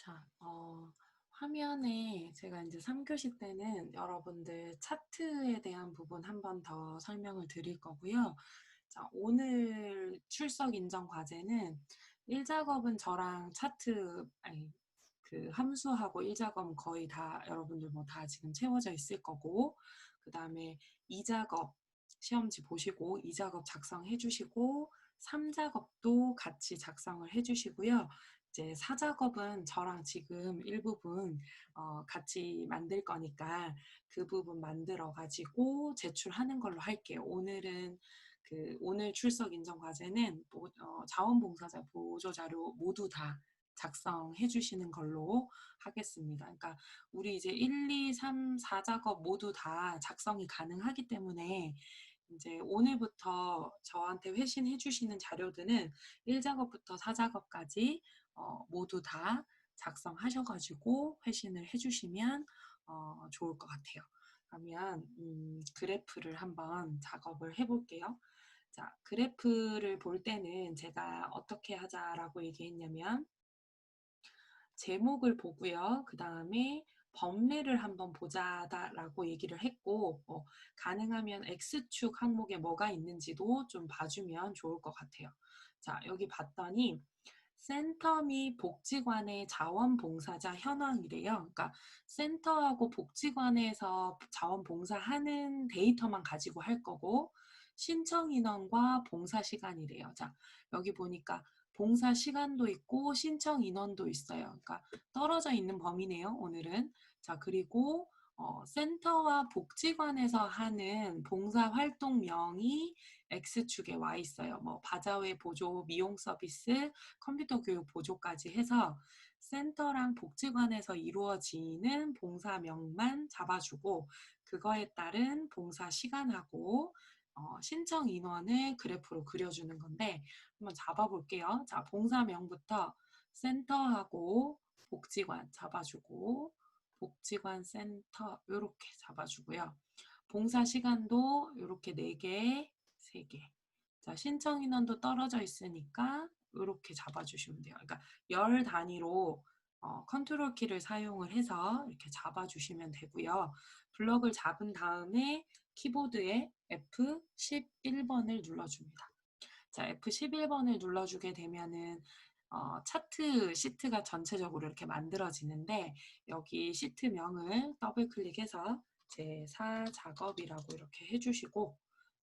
자, 화면에 제가 이제 3교시 때는 여러분들 차트에 대한 부분 한 번 더 설명을 드릴 거고요. 자, 오늘 출석 인정 과제는 1작업은 저랑 차트, 아니, 그 함수하고 1작업은 거의 다 여러분들 뭐 다 지금 채워져 있을 거고, 그 다음에 2작업 시험지 보시고 2작업 작성해 주시고, 3작업도 같이 작성을 해 주시고요. 이제 4작업은 저랑 지금 일부분 같이 만들 거니까 그 부분 만들어 가지고 제출하는 걸로 할게요. 오늘은 오늘 출석 인정 과제는 자원봉사자 보조자료 모두 다 작성해 주시는 걸로 하겠습니다. 그러니까 우리 이제 1, 2, 3, 4작업 모두 다 작성이 가능하기 때문에 이제 오늘부터 저한테 회신해 주시는 자료들은 1작업부터 4작업까지 모두 다 작성하셔가지고 회신을 해주시면 좋을 것 같아요. 그러면 그래프를 한번 작업을 해볼게요. 자, 그래프를 볼 때는 제가 어떻게 하자라고 얘기했냐면 제목을 보고요. 그 다음에 범례를 한번 보자라고 얘기를 했고 가능하면 X축 항목에 뭐가 있는지도 좀 봐주면 좋을 것 같아요. 자, 여기 봤더니 센터 및 복지관의 자원봉사자 현황이래요. 그러니까 센터하고 복지관에서 자원봉사하는 데이터만 가지고 할 거고 신청 인원과 봉사 시간이래요. 자, 여기 보니까 봉사 시간도 있고 신청 인원도 있어요. 그러니까 떨어져 있는 범위네요, 오늘은. 자, 그리고 센터와 복지관에서 하는 봉사 활동명이 X축에 와 있어요. 뭐 바자회 보조, 미용 서비스, 컴퓨터 교육 보조까지 해서 센터랑 복지관에서 이루어지는 봉사명만 잡아주고 그거에 따른 봉사 시간하고 신청 인원을 그래프로 그려주는 건데 한번 잡아볼게요. 자, 봉사명부터 센터하고 복지관 잡아주고 복지관 센터 이렇게 잡아주고요. 봉사 시간도 이렇게 4개, 3개. 자, 신청 인원도 떨어져 있으니까 이렇게 잡아주시면 돼요. 그러니까 열 단위로 컨트롤 키를 사용을 해서 이렇게 잡아주시면 되고요. 블럭을 잡은 다음에 키보드에 F11번을 눌러줍니다. 자, F11번을 눌러주게 되면은 차트 시트가 전체적으로 이렇게 만들어지는데 여기 시트명을 더블 클릭해서 제4작업이라고 이렇게 해주시고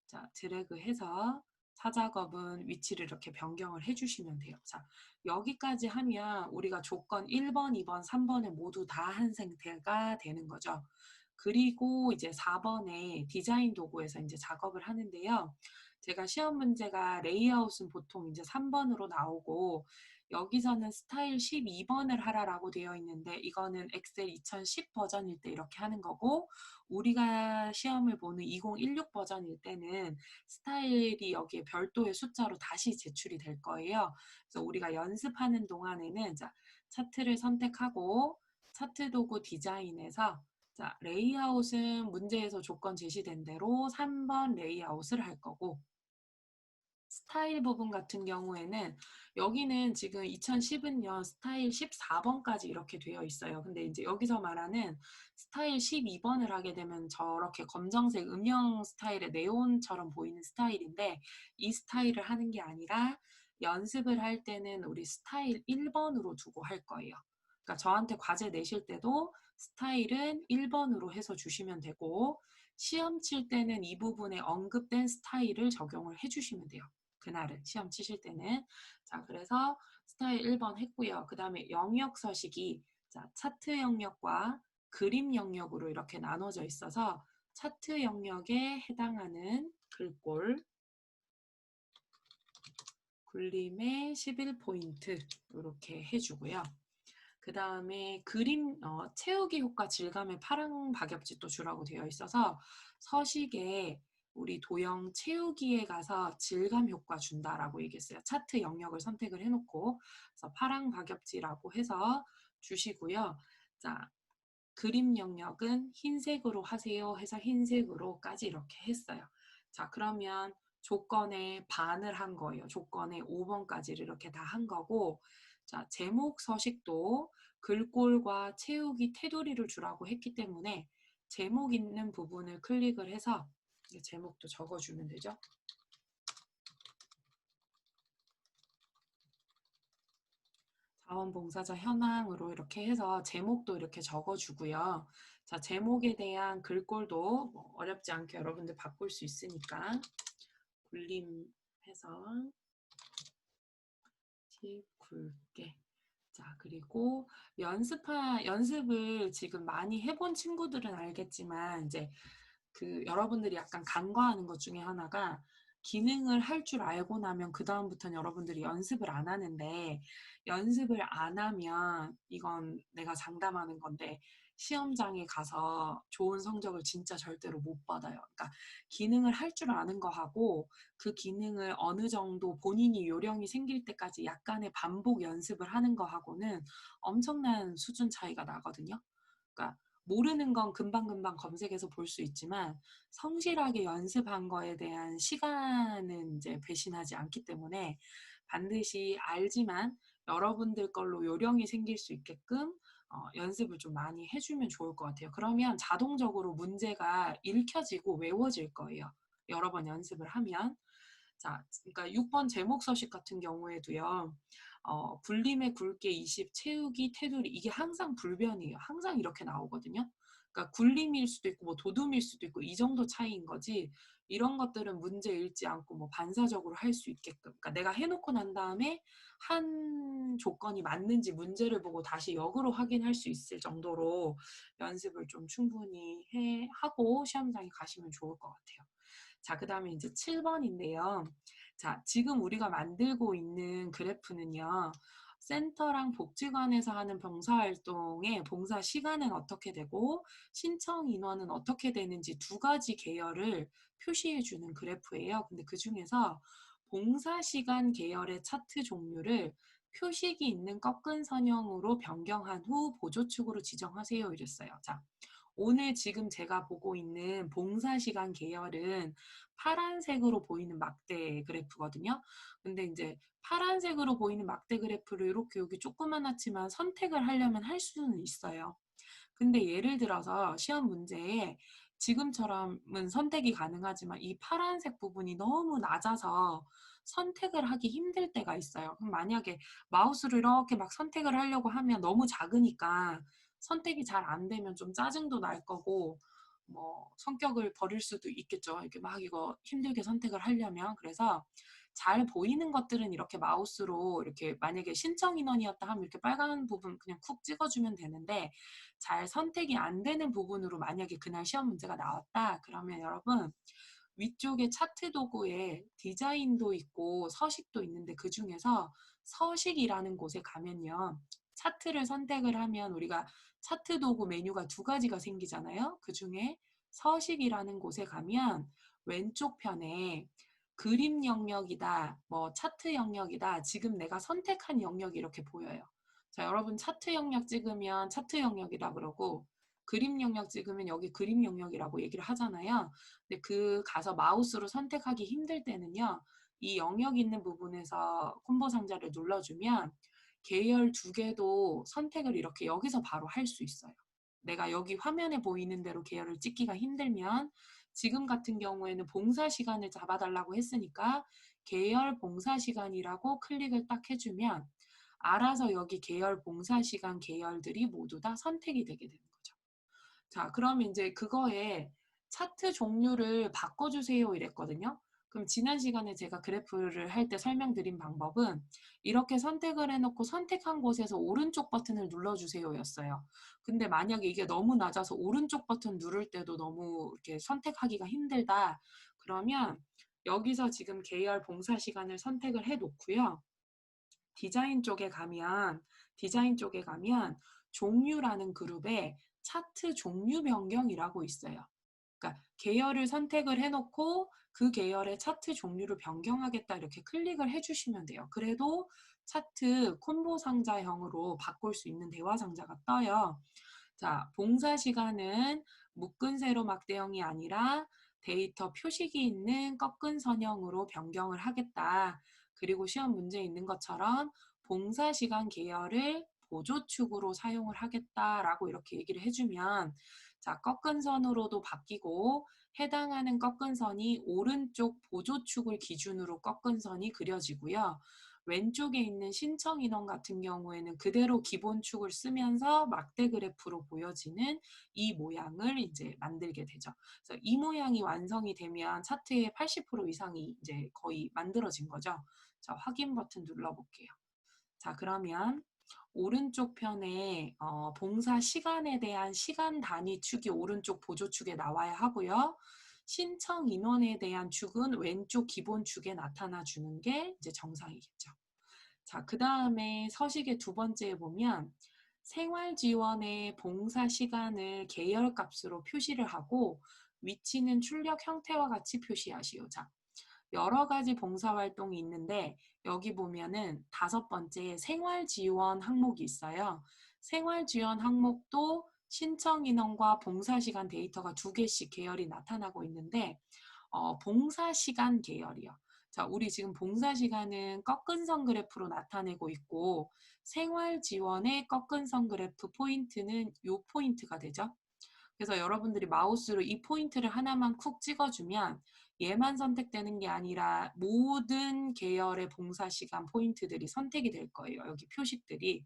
자, 드래그해서 4작업은 위치를 이렇게 변경을 해주시면 돼요. 자, 여기까지 하면 우리가 조건 1번, 2번, 3번을 모두 다 한 상태가 되는 거죠. 그리고 이제 4번에 디자인 도구에서 이제 작업을 하는데요. 제가 시험 문제가 레이아웃은 보통 이제 3번으로 나오고 여기서는 스타일 12번을 하라라고 되어 있는데 이거는 엑셀 2010 버전일 때 이렇게 하는 거고 우리가 시험을 보는 2016 버전일 때는 스타일이 여기에 별도의 숫자로 다시 제출이 될 거예요. 그래서 우리가 연습하는 동안에는 자, 차트를 선택하고 차트 도구 디자인에서 자, 레이아웃은 문제에서 조건 제시된 대로 3번 레이아웃을 할 거고 스타일 부분 같은 경우에는 여기는 지금 2010년 스타일 14번까지 이렇게 되어 있어요. 근데 이제 여기서 말하는 스타일 12번을 하게 되면 저렇게 검정색 음영 스타일의 네온처럼 보이는 스타일인데 이 스타일을 하는 게 아니라 연습을 할 때는 우리 스타일 1번으로 두고 할 거예요. 그러니까 저한테 과제 내실 때도 스타일은 1번으로 해서 주시면 되고 시험 칠 때는 이 부분에 언급된 스타일을 적용을 해주시면 돼요. 그날은 시험 치실 때는 자 그래서 스타일 1번 했고요. 그 다음에 영역 서식이 자 차트 영역과 그림 영역으로 이렇게 나눠져 있어서 차트 영역에 해당하는 글꼴 굴림의 11포인트 이렇게 해주고요. 그 다음에 그림 채우기 효과 질감의 파랑 박엽짓도 주라고 되어 있어서 서식에 우리 도형 채우기에 가서 질감 효과 준다라고 얘기했어요. 차트 영역을 선택을 해놓고 그래서 파랑 박엽지라고 해서 주시고요. 자, 그림 영역은 흰색으로 하세요 해서 흰색으로까지 이렇게 했어요. 자, 그러면 조건에 반을 한 거예요. 조건에 5번까지를 이렇게 다 한 거고 자, 제목 서식도 글꼴과 채우기 테두리를 주라고 했기 때문에 제목 있는 부분을 클릭을 해서 제목도 적어주면 되죠. 자원봉사자 현황으로 이렇게 해서 제목도 이렇게 적어주고요. 자, 제목에 대한 글꼴도 뭐 어렵지 않게 여러분들 바꿀 수 있으니까 굴림해서 팁 굵게. 자, 그리고 연습을 지금 많이 해본 친구들은 알겠지만 이제 그 여러분들이 약간 간과하는 것 중에 하나가 기능을 할 줄 알고 나면 그 다음부터는 여러분들이 연습을 안 하는데, 연습을 안 하면 이건 내가 장담하는 건데 시험장에 가서 좋은 성적을 진짜 절대로 못 받아요. 그러니까 기능을 할 줄 아는 거하고 그 기능을 어느 정도 본인이 요령이 생길 때까지 약간의 반복 연습을 하는 거하고는 엄청난 수준 차이가 나거든요. 그러니까 모르는 건 금방금방 검색해서 볼 수 있지만 성실하게 연습한 거에 대한 시간은 이제 배신하지 않기 때문에 반드시 알지만 여러분들 걸로 요령이 생길 수 있게끔 연습을 좀 많이 해주면 좋을 것 같아요. 그러면 자동적으로 문제가 읽혀지고 외워질 거예요. 여러 번 연습을 하면. 자, 그러니까 6번 제목 서식 같은 경우에도요. 굴림의 굵게 20, 채우기, 테두리 이게 항상 불변이에요. 항상 이렇게 나오거든요. 그러니까 굴림일 수도 있고 뭐 도둠일 수도 있고 이 정도 차이인 거지. 이런 것들은 문제 읽지 않고 뭐 반사적으로 할 수 있게끔. 그러니까 내가 해놓고 난 다음에 한 조건이 맞는지 문제를 보고 다시 역으로 확인할 수 있을 정도로 연습을 좀 충분히 하고 시험장에 가시면 좋을 것 같아요. 자, 그 다음에 이제 7번인데요. 자, 지금 우리가 만들고 있는 그래프는요. 센터랑 복지관에서 하는 봉사활동의 봉사 시간은 어떻게 되고 신청 인원은 어떻게 되는지 두 가지 계열을 표시해 주는 그래프예요. 근데 그 중에서 봉사시간 계열의 차트 종류를 표식이 있는 꺾은 선형으로 변경한 후 보조축으로 지정하세요. 이랬어요. 자, 오늘 지금 제가 보고 있는 봉사시간 계열은 파란색으로 보이는 막대 그래프거든요. 근데 이제 파란색으로 보이는 막대 그래프를 이렇게 여기 조그만하지만 선택을 하려면 할 수는 있어요. 근데 예를 들어서 시험 문제에 지금처럼은 선택이 가능하지만 이 파란색 부분이 너무 낮아서 선택을 하기 힘들 때가 있어요. 그럼 만약에 마우스를 이렇게 막 선택을 하려고 하면 너무 작으니까 선택이 잘 안 되면 좀 짜증도 날 거고 뭐 성격을 버릴 수도 있겠죠. 이렇게 막 이거 힘들게 선택을 하려면. 그래서 잘 보이는 것들은 이렇게 마우스로 이렇게 만약에 신청 인원이었다 하면 이렇게 빨간 부분 그냥 쿡 찍어주면 되는데 잘 선택이 안 되는 부분으로 만약에 그날 시험 문제가 나왔다 그러면 여러분 위쪽에 차트 도구에 디자인도 있고 서식도 있는데 그 중에서 서식이라는 곳에 가면요. 차트를 선택을 하면 우리가 차트 도구 메뉴가 두 가지가 생기잖아요. 그 중에 서식이라는 곳에 가면 왼쪽 편에 그림 영역이다, 뭐 차트 영역이다, 지금 내가 선택한 영역이 이렇게 보여요. 자, 여러분 차트 영역 찍으면 차트 영역이라 그러고 그림 영역 찍으면 여기 그림 영역이라고 얘기를 하잖아요. 근데 그 가서 마우스로 선택하기 힘들 때는요. 이 영역 있는 부분에서 콤보 상자를 눌러주면 계열 두 개도 선택을 이렇게 여기서 바로 할 수 있어요. 내가 여기 화면에 보이는 대로 계열을 찍기가 힘들면 지금 같은 경우에는 봉사 시간을 잡아달라고 했으니까 계열 봉사 시간이라고 클릭을 딱 해주면 알아서 여기 계열 봉사 시간 계열들이 모두 다 선택이 되게 되는 거죠. 자, 그러면 이제 그거에 차트 종류를 바꿔주세요 이랬거든요. 그럼 지난 시간에 제가 그래프를 할 때 설명드린 방법은 이렇게 선택을 해놓고 선택한 곳에서 오른쪽 버튼을 눌러주세요 였어요. 근데 만약에 이게 너무 낮아서 오른쪽 버튼 누를 때도 너무 이렇게 선택하기가 힘들다. 그러면 여기서 지금 계열 봉사 시간을 선택을 해 놓고요. 디자인 쪽에 가면 종류라는 그룹에 차트 종류 변경이라고 있어요. 그러니까 계열을 선택을 해놓고 그 계열의 차트 종류를 변경하겠다 이렇게 클릭을 해주시면 돼요. 그래도 차트 콤보 상자형으로 바꿀 수 있는 대화 상자가 떠요. 자, 봉사 시간은 묶은 세로 막대형이 아니라 데이터 표식이 있는 꺾은 선형으로 변경을 하겠다. 그리고 시험 문제에 있는 것처럼 봉사시간 계열을 보조축으로 사용을 하겠다라고 이렇게 얘기를 해주면 자, 꺾은 선으로도 바뀌고 해당하는 꺾은 선이 오른쪽 보조축을 기준으로 꺾은 선이 그려지고요. 왼쪽에 있는 신청 인원 같은 경우에는 그대로 기본축을 쓰면서 막대 그래프로 보여지는 이 모양을 이제 만들게 되죠. 그래서 이 모양이 완성이 되면 차트의 80% 이상이 이제 거의 만들어진 거죠. 자, 확인 버튼 눌러볼게요. 자, 그러면 오른쪽 편에 봉사 시간에 대한 시간 단위 축이 오른쪽 보조축에 나와야 하고요. 신청 인원에 대한 축은 왼쪽 기본 축에 나타나 주는 게 이제 정상이겠죠. 자, 그 다음에 서식의 두 번째에 보면 생활지원의 봉사 시간을 계열값으로 표시를 하고 위치는 출력 형태와 같이 표시하시오. 자, 여러 가지 봉사활동이 있는데 여기 보면은 5번째 생활지원 항목이 있어요. 생활지원 항목도 신청인원과 봉사시간 데이터가 2개씩 계열이 나타나고 있는데 봉사시간 계열이요. 자, 우리 지금 봉사시간은 꺾은 선 그래프로 나타내고 있고 생활지원의 꺾은 선 그래프 포인트는 이 포인트가 되죠. 그래서 여러분들이 마우스로 이 포인트를 하나만 쿡 찍어주면 얘만 선택되는 게 아니라 모든 계열의 봉사시간 포인트들이 선택이 될 거예요. 여기 표식들이.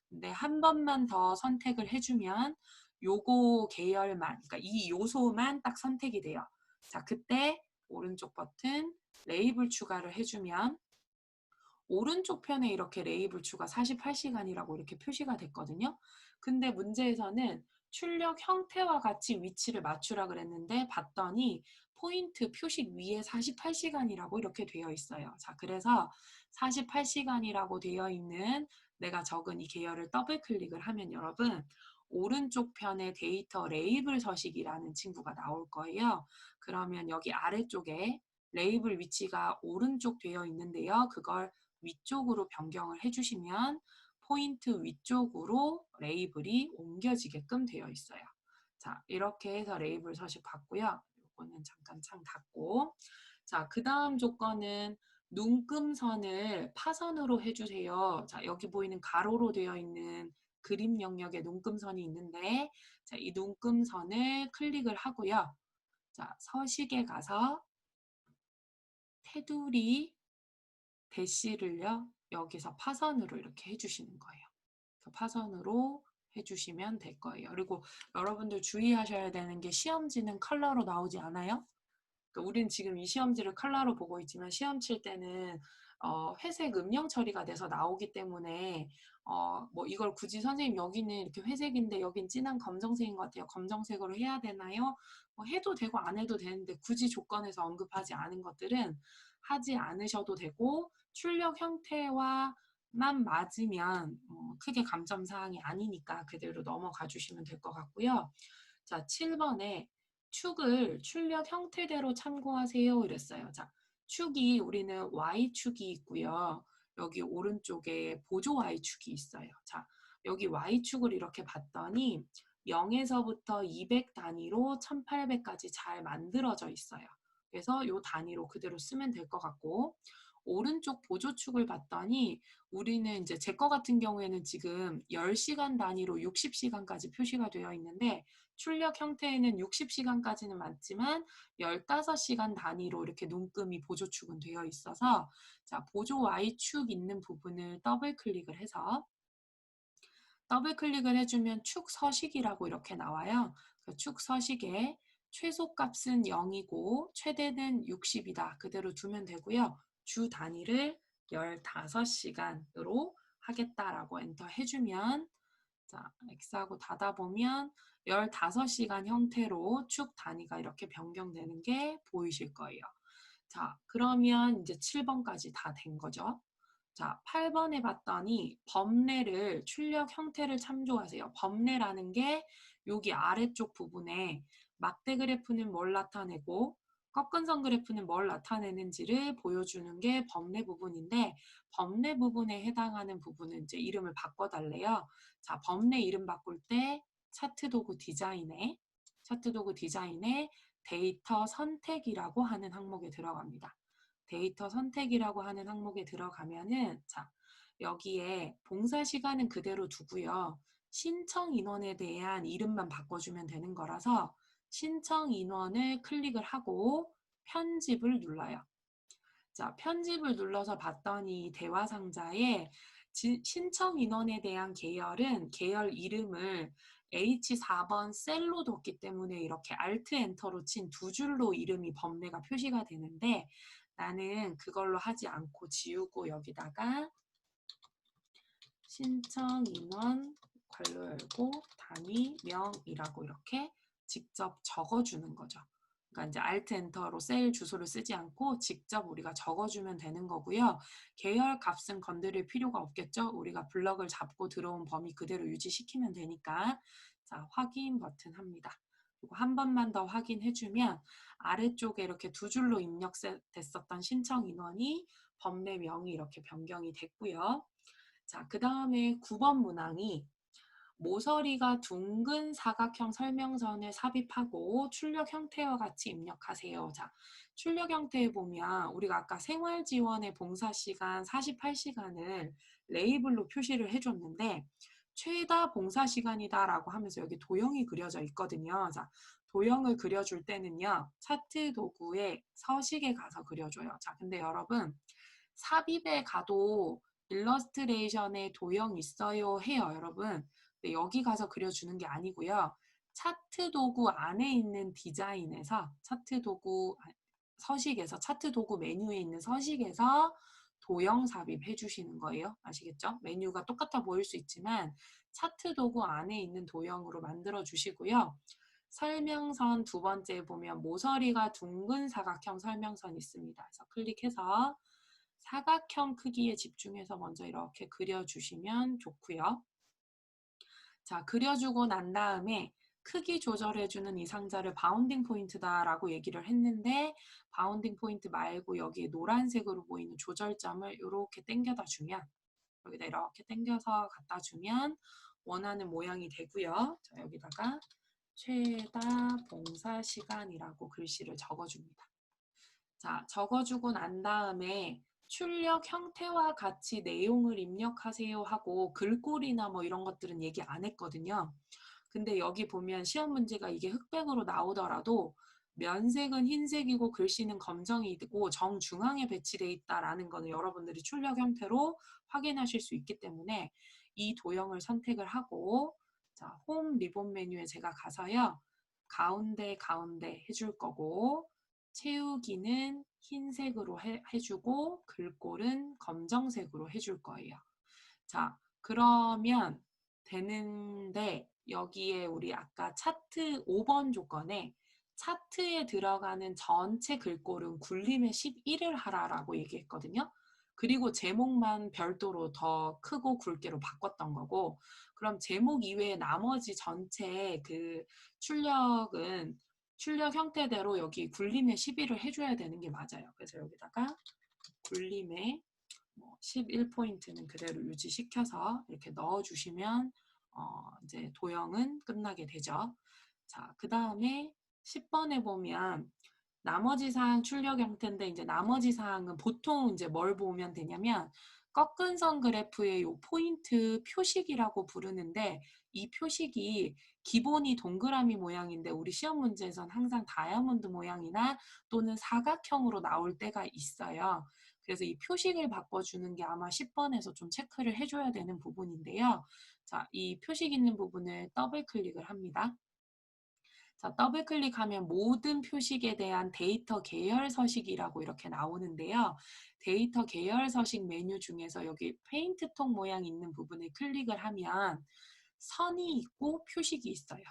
근데 한 번만 더 선택을 해주면 요거 계열만, 그러니까 이 요소만 딱 선택이 돼요. 자, 그때 오른쪽 버튼 레이블 추가를 해주면 오른쪽 편에 이렇게 레이블 추가 48시간이라고 이렇게 표시가 됐거든요. 근데 문제에서는 출력 형태와 같이 위치를 맞추라 그랬는데 봤더니 포인트 표식 위에 48시간이라고 이렇게 되어 있어요. 자, 그래서 48시간이라고 되어 있는 내가 적은 이 계열을 더블 클릭을 하면 여러분 오른쪽 편에 데이터 레이블 서식이라는 친구가 나올 거예요. 그러면 여기 아래쪽에 레이블 위치가 오른쪽 되어 있는데요. 그걸 위쪽으로 변경을 해주시면 포인트 위쪽으로 레이블이 옮겨지게끔 되어 있어요. 자, 이렇게 해서 레이블 서식 봤고요. 이거는 잠깐 창 닫고. 자, 그 다음 조건은 눈금선을 파선으로 해주세요. 자, 여기 보이는 가로로 되어 있는 그림 영역에 눈금선이 있는데, 자, 이 눈금선을 클릭을 하고요. 자, 서식에 가서 테두리 대시를요, 여기서 파선으로 이렇게 해주시는 거예요. 파선으로 해주시면 될 거예요. 그리고 여러분들 주의하셔야 되는 게 시험지는 컬러로 나오지 않아요. 그러니까 우린 지금 이 시험지를 컬러로 보고 있지만 시험 칠 때는 회색 음영 처리가 돼서 나오기 때문에 뭐 이걸 굳이 선생님 여기는 이렇게 회색인데 여긴 진한 검정색인 것 같아요. 검정색으로 해야 되나요? 뭐 해도 되고 안 해도 되는데 굳이 조건에서 언급하지 않은 것들은 하지 않으셔도 되고 출력 형태와 만 맞으면 크게 감점 사항이 아니니까 그대로 넘어가 주시면 될 것 같고요. 자, 7번에 축을 출력 형태대로 참고하세요 이랬어요. 자, 축이 우리는 Y축이 있고요. 여기 오른쪽에 보조 Y축이 있어요. 자, 여기 Y축을 이렇게 봤더니 0에서부터 200 단위로 1800까지 잘 만들어져 있어요. 그래서 이 단위로 그대로 쓰면 될 것 같고 오른쪽 보조축을 봤더니 우리는 이제 제 거 같은 경우에는 지금 10시간 단위로 60시간까지 표시가 되어 있는데 출력 형태에는 60시간까지는 맞지만 15시간 단위로 이렇게 눈금이 보조축은 되어 있어서 자, 보조 Y축 있는 부분을 더블 클릭을 해서 더블 클릭을 해주면 축 서식이라고 이렇게 나와요. 그 축 서식에 최소값은 0이고 최대는 60이다. 그대로 두면 되고요. 주 단위를 15시간으로 하겠다라고 엔터 해주면 자, X하고 닫아보면 15시간 형태로 축 단위가 이렇게 변경되는 게 보이실 거예요. 자, 그러면 이제 7번까지 다 된 거죠. 자, 8번에 봤더니 범례를 출력 형태를 참조하세요. 범례라는 게 여기 아래쪽 부분에 막대 그래프는 뭘 나타내고 꺾은 선 그래프는 뭘 나타내는지를 보여주는 게 범례 부분인데 범례 부분에 해당하는 부분은 이제 이름을 바꿔달래요. 자, 범례 이름 바꿀 때 차트 도구 디자인에 데이터 선택이라고 하는 항목에 들어갑니다. 데이터 선택이라고 하는 항목에 들어가면은 자, 여기에 봉사 시간은 그대로 두고요. 신청 인원에 대한 이름만 바꿔주면 되는 거라서 신청 인원을 클릭을 하고 편집을 눌러요. 자, 편집을 눌러서 봤더니 대화 상자에 신청 인원에 대한 계열은 계열 이름을 H4번 셀로 뒀기 때문에 이렇게 Alt 엔터로 친 두 줄로 이름이 범례가 표시가 되는데 나는 그걸로 하지 않고 지우고 여기다가 신청 인원 괄호 열고 단위명이라고 이렇게 직접 적어주는 거죠. 그러니까 이제 Alt 엔터로 셀 주소를 쓰지 않고 직접 우리가 적어주면 되는 거고요. 계열 값은 건드릴 필요가 없겠죠. 우리가 블럭을 잡고 들어온 범위 그대로 유지시키면 되니까. 자, 확인 버튼 합니다. 그리고 한 번만 더 확인해주면 아래쪽에 이렇게 두 줄로 입력됐었던 신청 인원이 범례명이 이렇게 변경이 됐고요. 자, 그 다음에 9번 문항이 모서리가 둥근 사각형 설명선을 삽입하고 출력 형태와 같이 입력하세요. 자, 출력 형태에 보면 우리가 아까 생활지원의 봉사시간 48시간을 레이블로 표시를 해줬는데 최다 봉사시간이다라고 하면서 여기 도형이 그려져 있거든요. 자, 도형을 그려줄 때는요. 차트 도구의 서식에 가서 그려줘요. 자, 근데 여러분 삽입에 가도 일러스트레이션에 도형 있어요 해요, 여러분. 근데 여기 가서 그려주는 게 아니고요. 차트 도구 안에 있는 디자인에서 차트 도구 서식에서 차트 도구 메뉴에 있는 서식에서 도형 삽입해 주시는 거예요. 아시겠죠? 메뉴가 똑같아 보일 수 있지만 차트 도구 안에 있는 도형으로 만들어 주시고요. 설명선 두 번째 보면 모서리가 둥근 사각형 설명선 있습니다. 그래서 클릭해서 사각형 크기에 집중해서 먼저 이렇게 그려주시면 좋고요. 자, 그려주고 난 다음에 크기 조절해주는 이 상자를 바운딩 포인트다라고 얘기를 했는데 바운딩 포인트 말고 여기에 노란색으로 보이는 조절점을 이렇게 당겨다 주면 여기다 이렇게 당겨서 갖다 주면 원하는 모양이 되고요. 자, 여기다가 최다 봉사 시간이라고 글씨를 적어줍니다. 자, 적어주고 난 다음에 출력 형태와 같이 내용을 입력하세요 하고 글꼴이나 뭐 이런 것들은 얘기 안 했거든요. 근데 여기 보면 시험 문제가 이게 흑백으로 나오더라도 면색은 흰색이고 글씨는 검정이고 정중앙에 배치되어 있다라는 거는 여러분들이 출력 형태로 확인하실 수 있기 때문에 이 도형을 선택을 하고 자, 홈 리본 메뉴에 제가 가서요. 가운데 해줄 거고 채우기는 흰색으로 해주고 글꼴은 검정색으로 해줄 거예요. 자, 그러면 되는데 여기에 우리 아까 차트 5번 조건에 차트에 들어가는 전체 글꼴은 굴림의 11을 하라라고 얘기했거든요. 그리고 제목만 별도로 더 크고 굵게로 바꿨던 거고 그럼 제목 이외에 나머지 전체 그 출력은 출력 형태대로 여기 굴림의 11을 해줘야 되는 게 맞아요. 그래서 여기다가 굴림의 11포인트는 그대로 유지시켜서 이렇게 넣어주시면 이제 도형은 끝나게 되죠. 자, 그 다음에 10번에 보면 나머지 사항 출력 형태인데 이제 나머지 사항은 보통 이제 뭘 보면 되냐면 꺾은 선 그래프의 요 포인트 표식이라고 부르는데 이 표식이 기본이 동그라미 모양인데 우리 시험 문제에선 항상 다이아몬드 모양이나 또는 사각형으로 나올 때가 있어요. 그래서 이 표식을 바꿔주는 게 아마 10번에서 좀 체크를 해줘야 되는 부분인데요. 자, 이 표식 있는 부분을 더블 클릭을 합니다. 자, 더블 클릭하면 모든 표식에 대한 데이터 계열 서식이라고 이렇게 나오는데요. 데이터 계열 서식 메뉴 중에서 여기 페인트 통 모양 있는 부분을 클릭을 하면 선이 있고 표식이 있어요.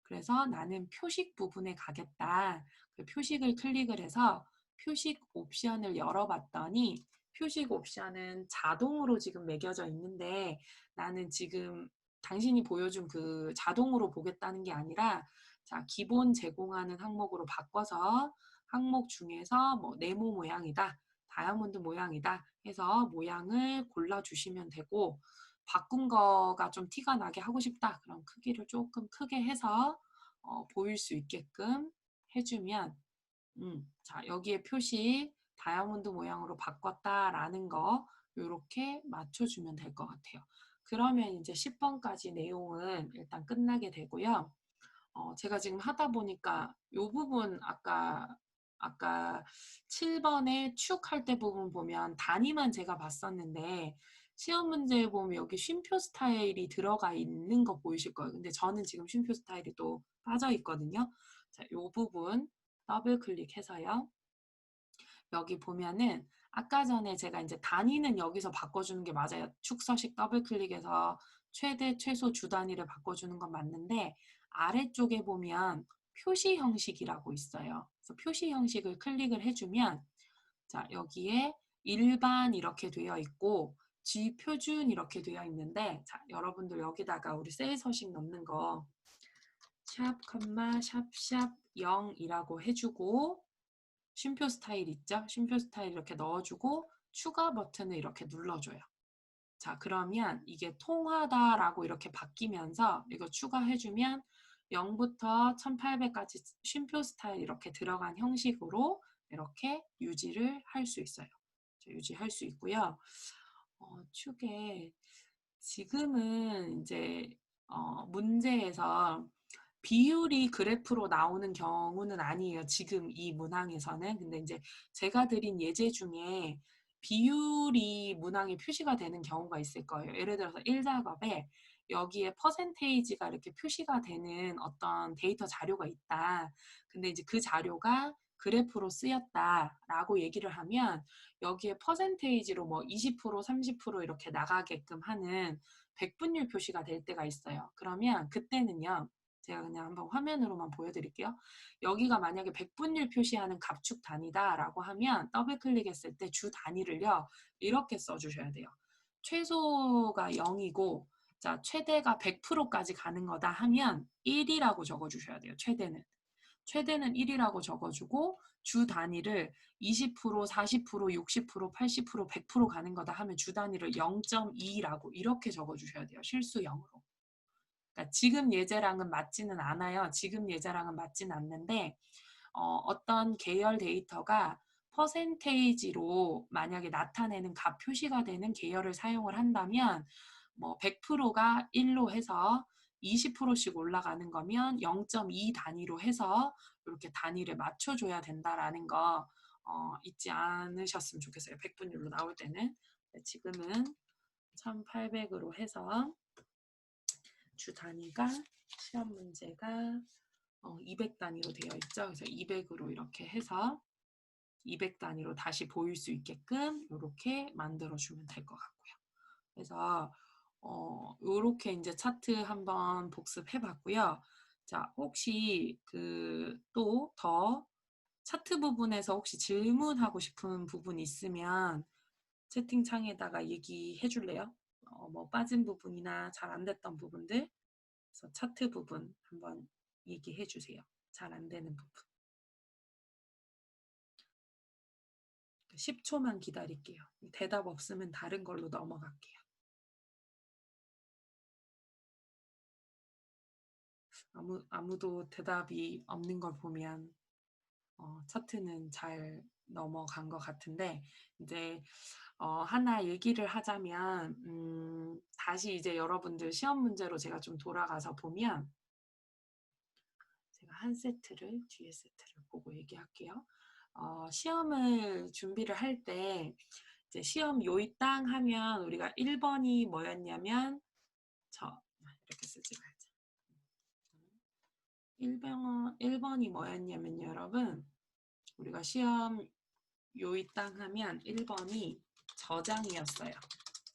그래서 나는 표식 부분에 가겠다. 그 표식을 클릭을 해서 표식 옵션을 열어봤더니 표식 옵션은 자동으로 지금 매겨져 있는데 나는 지금 당신이 보여준 그 자동으로 보겠다는 게 아니라 자, 기본 제공하는 항목으로 바꿔서 항목 중에서 뭐 네모 모양이다, 다이아몬드 모양이다 해서 모양을 골라주시면 되고 바꾼 거가 좀 티가 나게 하고 싶다. 그럼 크기를 조금 크게 해서 보일 수 있게끔 해주면 자, 여기에 표시 다이아몬드 모양으로 바꿨다라는 거 이렇게 맞춰주면 될 것 같아요. 그러면 이제 10번까지 내용은 일단 끝나게 되고요. 제가 지금 하다 보니까 이 부분 아까 7번에 축할 때 부분 보면 단위만 제가 봤었는데 시험 문제에 보면 여기 쉼표 스타일이 들어가 있는 거 보이실 거예요. 근데 저는 지금 쉼표 스타일이 또 빠져 있거든요. 자, 이 부분 더블 클릭해서요. 여기 보면은 아까 전에 제가 이제 단위는 여기서 바꿔주는 게 맞아요. 축서식 더블 클릭해서 최대, 최소, 주 단위를 바꿔주는 건 맞는데 아래쪽에 보면 표시 형식이라고 있어요. 그래서 표시 형식을 클릭을 해주면 자, 여기에 일반 이렇게 되어 있고 지표준 이렇게 되어 있는데 자, 여러분들 여기다가 우리 셀 서식 넣는 거 샵, 샵, 샵 0이라고 해주고 쉼표 스타일 있죠? 쉼표 스타일 이렇게 넣어주고 추가 버튼을 이렇게 눌러줘요. 자, 그러면 이게 통하다라고 이렇게 바뀌면서 이거 추가해주면 0부터 1800까지 쉼표 스타일 이렇게 들어간 형식으로 이렇게 유지를 할 수 있어요. 유지할 수 있고요. 축에 지금은 이제 문제에서 비율이 그래프로 나오는 경우는 아니에요. 지금 이 문항에서는. 근데 이제 제가 드린 예제 중에 비율이 문항에 표시가 되는 경우가 있을 거예요. 예를 들어서 1작업에 여기에 퍼센테이지가 이렇게 표시가 되는 어떤 데이터 자료가 있다. 근데 이제 그 자료가 그래프로 쓰였다라고 얘기를 하면 여기에 퍼센테이지로 뭐 20%, 30% 이렇게 나가게끔 하는 백분율 표시가 될 때가 있어요. 그러면 그때는요. 제가 그냥 한번 화면으로만 보여드릴게요. 여기가 만약에 백분율 표시하는 갑축 단위다라고 하면 더블 클릭했을 때 주 단위를요. 이렇게 써주셔야 돼요. 최소가 0이고 자 최대가 100%까지 가는 거다 하면 1이라고 적어주셔야 돼요. 최대는 1이라고 적어주고 주 단위를 20%, 40%, 60%, 80%, 100% 가는 거다 하면 주 단위를 0.2라고 이렇게 적어주셔야 돼요. 실수 0으로. 그러니까 지금 예제랑은 맞지는 않아요. 지금 예제랑은 맞지는 않는데 어떤 계열 데이터가 퍼센테이지로 만약에 나타내는 값 표시가 되는 계열을 사용을 한다면 뭐 100%가 1로 해서 20%씩 올라가는 거면 0.2 단위로 해서 이렇게 단위를 맞춰줘야 된다라는 거 잊지 않으셨으면 좋겠어요. 백분율로 나올 때는. 지금은 1800으로 해서 주 단위가 시험 문제가 200 단위로 되어 있죠. 그래서 200으로 이렇게 해서 200 단위로 다시 보일 수 있게끔 이렇게 만들어주면 될 것 같고요. 그래서 이렇게 이제 차트 한번 복습해 봤고요. 자, 혹시 또 더 차트 부분에서 혹시 질문하고 싶은 부분 있으면 채팅창에다가 얘기해 줄래요? 뭐 빠진 부분이나 잘 안 됐던 부분들. 그래서 차트 부분 한번 얘기해 주세요. 잘 안 되는 부분. 10초만 기다릴게요. 대답 없으면 다른 걸로 넘어갈게요. 아무도 대답이 없는 걸 보면 차트는 잘 넘어간 것 같은데 이제 하나 얘기를 하자면 다시 이제 여러분들 시험 문제로 제가 좀 돌아가서 보면 제가 한 세트를 뒤에 세트를 보고 얘기할게요. 시험을 준비를 할 때 이제 시험 요이 땅 하면 우리가 1번이 뭐였냐면 이렇게 쓰지 말자. 1번이 뭐였냐면 여러분 우리가 시험 요이 땅 하면 1번이 저장이었어요.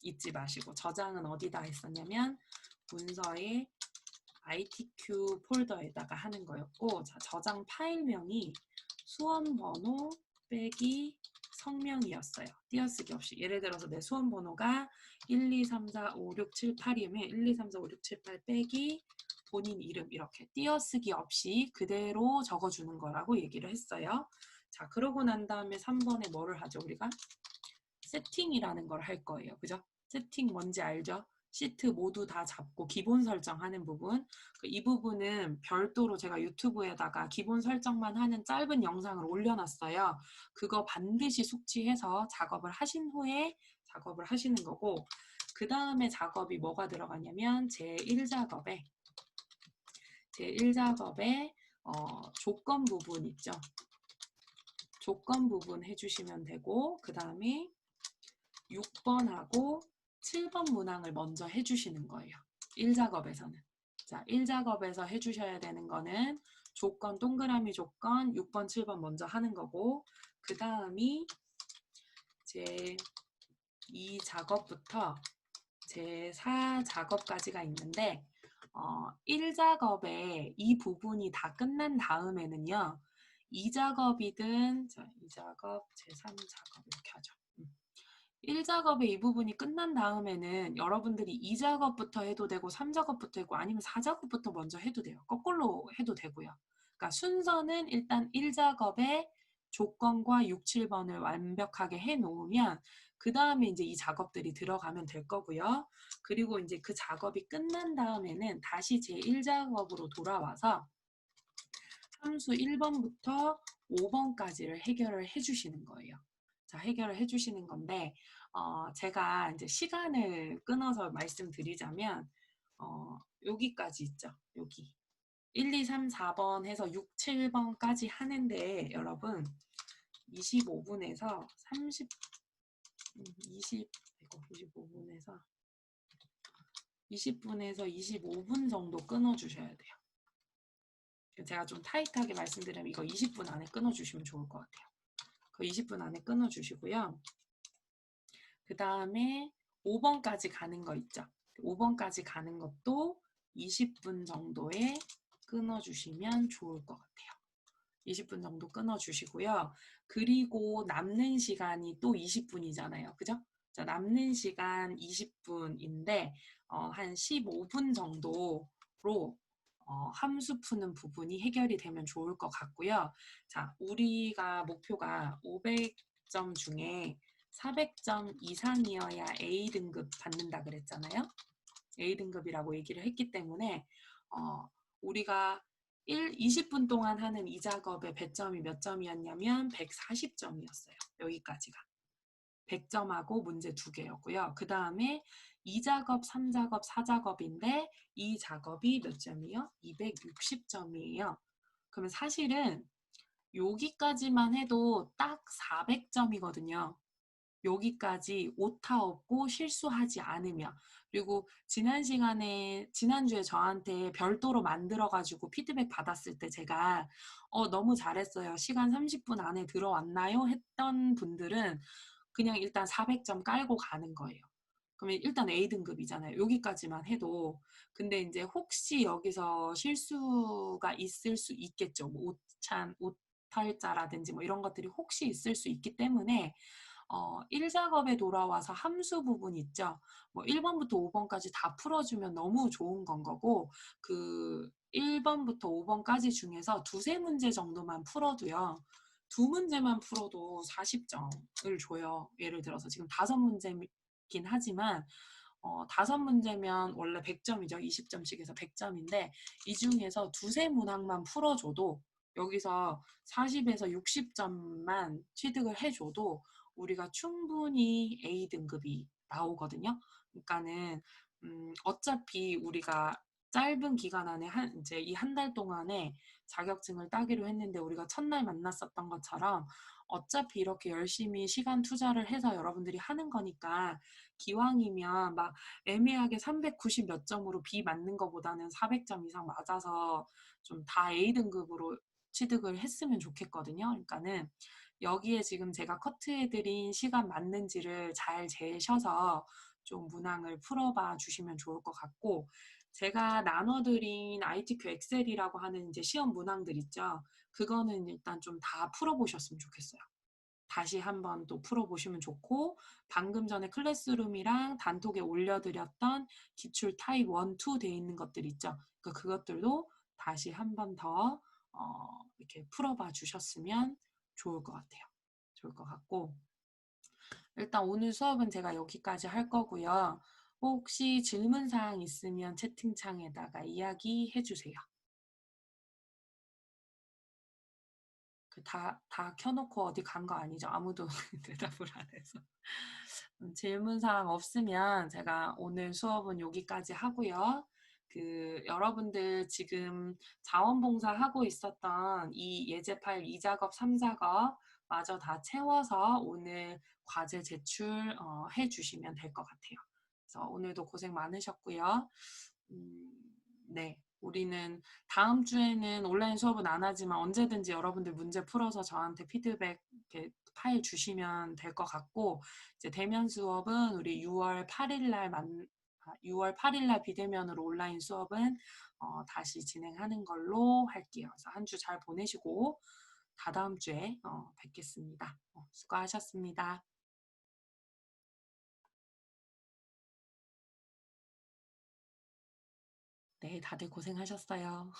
잊지 마시고 저장은 어디다 했었냐면 문서의 ITQ 폴더에다가 하는 거였고 자, 저장 파일명이 수험번호 빼기 성명이었어요. 띄어쓰기 없이. 예를 들어서 내 수험번호가 1, 2, 3, 4, 5, 6, 7, 8이면 1, 2, 3, 4, 5, 6, 7, 8 빼기 본인 이름 이렇게 띄어쓰기 없이 그대로 적어주는 거라고 얘기를 했어요. 자, 그러고 난 다음에 3번에 뭐를 하죠, 우리가? 세팅이라는 걸 할 거예요. 그죠? 세팅 뭔지 알죠? 시트 모두 다 잡고 기본 설정하는 부분. 이 부분은 별도로 제가 유튜브에다가 기본 설정만 하는 짧은 영상을 올려놨어요. 그거 반드시 숙지해서 작업을 하신 후에 작업을 하시는 거고, 그 다음에 작업이 뭐가 들어가냐면 제1작업에 조건 부분 있죠. 조건 부분 해주시면 되고, 그 다음에 6번하고 7번 문항을 먼저 해주시는 거예요. 1작업에서는. 자, 1작업에서 해주셔야 되는 거는 조건, 동그라미 조건 6번, 7번 먼저 하는 거고, 그 다음이 제2작업부터 제4작업까지가 있는데 1작업에 이 부분이 다 끝난 다음에는요. 2작업이든 자, 2작업, 제3작업 이렇게 하죠. 1작업의 이 부분이 끝난 다음에는 여러분들이 2작업부터 해도 되고 3작업부터 해도 아니면 4작업부터 먼저 해도 돼요. 거꾸로 해도 되고요. 그러니까 순서는 일단 1작업의 조건과 6, 7번을 완벽하게 해 놓으면 그 다음에 이제 이 작업들이 들어가면 될 거고요. 그리고 이제 그 작업이 끝난 다음에는 다시 제1작업으로 돌아와서 함수 1번부터 5번까지를 해결을 해주시는 거예요. 자, 해결을 해주시는 건데 제가 이제 시간을 끊어서 말씀드리자면 여기까지 있죠. 여기 1, 2, 3, 4번 해서 6, 7번까지 하는데 여러분 25분에서 25분에서 20분에서 25분 정도 끊어주셔야 돼요. 제가 좀 타이트하게 말씀드리면 이거 20분 안에 끊어주시면 좋을 것 같아요. 그 20분 안에 끊어주시고요. 그 다음에 5번까지 가는 거 있죠. 5번까지 가는 것도 20분 정도에 끊어주시면 좋을 것 같아요. 20분 정도 끊어주시고요. 그리고 남는 시간이 또 20분이잖아요. 그죠? 자, 남는 시간 20분인데 한 15분 정도로 함수 푸는 부분이 해결이 되면 좋을 것 같고요. 자, 우리가 목표가 500점 중에 400점 이상이어야 A등급 받는다 그랬잖아요. A등급이라고 얘기를 했기 때문에 우리가 20분 동안 하는 이 작업의 배점이 몇 점이었냐면 140점이었어요. 여기까지가. 100점하고 문제 2개였고요. 그 다음에 2작업, 3작업, 4작업인데 이 작업이 몇 점이요? 260점이에요. 그러면 사실은 여기까지만 해도 딱 400점이거든요. 여기까지 오타 없고 실수하지 않으며 그리고 지난주에 저한테 별도로 만들어가지고 피드백 받았을 때 제가 너무 잘했어요. 시간 30분 안에 들어왔나요? 했던 분들은 그냥 일단 400점 깔고 가는 거예요. 그러면 일단 A등급이잖아요. 여기까지만 해도. 근데 이제 혹시 여기서 실수가 있을 수 있겠죠. 뭐 오탈자라든지 뭐 이런 것들이 혹시 있을 수 있기 때문에 1작업에 돌아와서 함수 부분 있죠. 뭐 1번부터 5번까지 다 풀어주면 너무 좋은 건 거고 그 1번부터 5번까지 중에서 두세 문제 정도만 풀어도요. 두 문제만 풀어도 40점을 줘요. 예를 들어서 지금 5문제긴 하지만 5문제면 원래 100점이죠. 20점씩해서 100점인데 이 중에서 두세 문항만 풀어줘도 여기서 40에서 60점만 취득을 해줘도 우리가 충분히 A등급이 나오거든요. 그러니까는 어차피 우리가 짧은 기간 안에 이제 이 한 달 동안에 자격증을 따기로 했는데 우리가 첫날 만났었던 것처럼 어차피 이렇게 열심히 시간 투자를 해서 여러분들이 하는 거니까 기왕이면 막 애매하게 390 몇 점으로 B 맞는 것보다는 400점 이상 맞아서 좀 다 A등급으로 취득을 했으면 좋겠거든요. 그러니까는 여기에 지금 제가 커트해드린 시간 맞는지를 잘 재셔서 좀 문항을 풀어봐 주시면 좋을 것 같고 제가 나눠드린 ITQ 엑셀이라고 하는 이제 시험 문항들 있죠. 그거는 일단 좀 다 풀어보셨으면 좋겠어요. 다시 한번 또 풀어보시면 좋고 방금 전에 클래스룸이랑 단톡에 올려드렸던 기출 타입 1, 2 돼 있는 것들 있죠. 그러니까 그것들도 다시 한번 더 이렇게 풀어봐 주셨으면 좋을 것 같아요. 좋을 것 같고 일단 오늘 수업은 제가 여기까지 할 거고요. 혹시 질문사항 있으면 채팅창에다가 이야기해 주세요. 다 켜놓고 어디 간 거 아니죠? 아무도 대답을 안 해서. 질문사항 없으면 제가 오늘 수업은 여기까지 하고요. 여러분들 지금 자원봉사하고 있었던 이 예제 파일 2작업, 3작업 마저 다 채워서 오늘 과제 제출 해주시면 될 것 같아요. 그래서 오늘도 고생 많으셨고요. 네. 우리는 다음 주에는 온라인 수업은 안 하지만 언제든지 여러분들 문제 풀어서 저한테 피드백 이렇게 파일 주시면 될 것 같고, 이제 대면 수업은 우리 6월 8일 날 6월 8일 날 비대면으로 온라인 수업은 다시 진행하는 걸로 할게요. 그래서 한 주 잘 보내시고 다다음 주에 뵙겠습니다. 수고하셨습니다. 네, 다들 고생하셨어요.